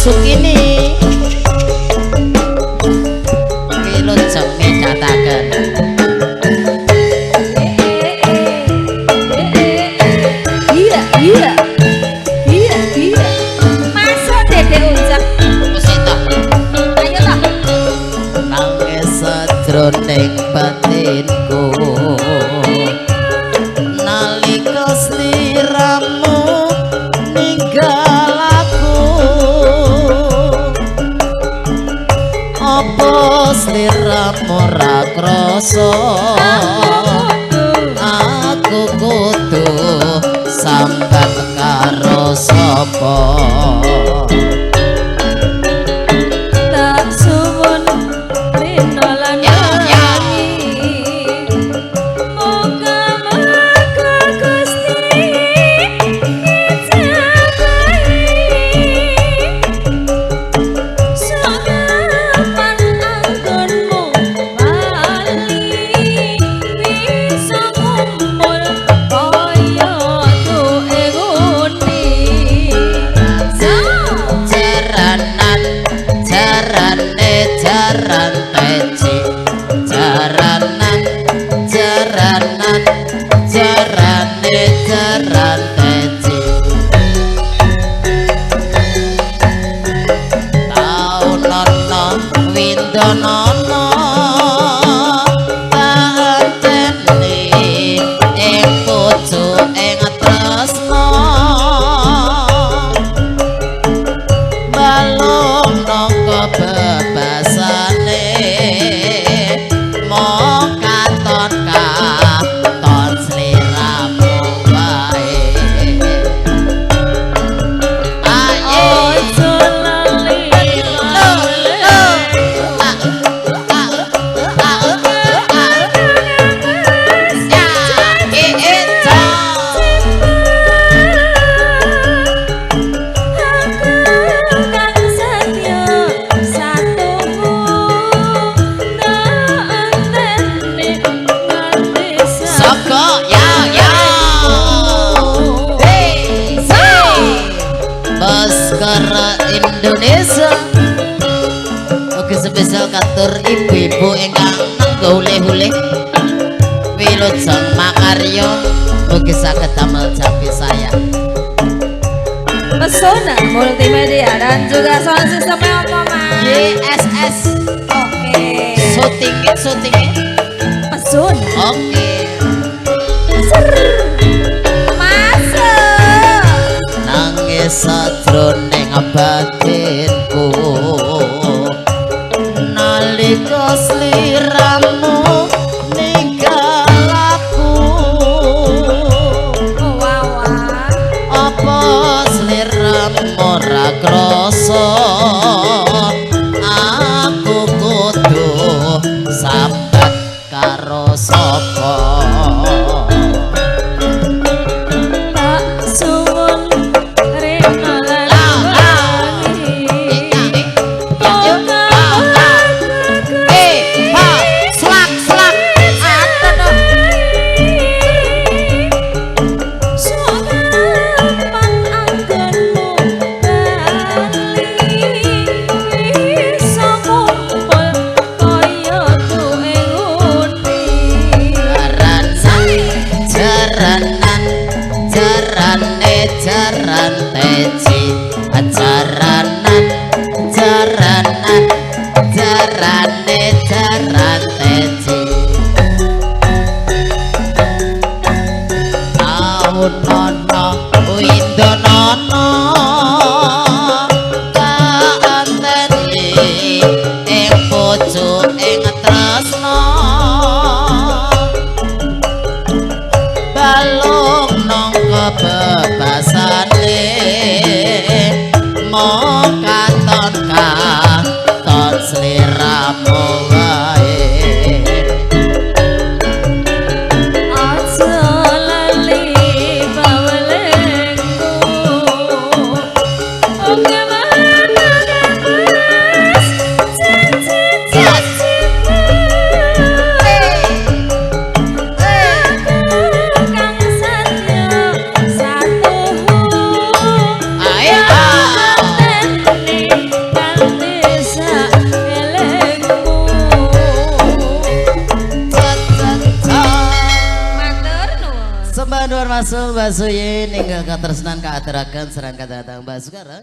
Sukini wilujeng midhataken iya masuk Dede Ucap musita ayo toh nangis sajroning batinku nalika sliramu ninggal apa sliramu ora krasa aku kudu sambat karo sapa tak suwun rinolan moga merga Gusti Indonesia. Oke spesial katur ibu-ibu ingkang nganggo hule-hule wilujeng makarya mugi saged damel japi saya. Pesona multimedia dan juga sound sistemnya apa mas? YSS. Oke. Syutingnya. Pesona. Oke. Masuk. Nangis sajroning batinku nalika sliramu ninggal aku apa sliramu ora krasa aku kudu sambat karo sapa Nuwun masuk Mbak Suyi ninggal katresnan kaaturaken serang datang Mbak Sugara.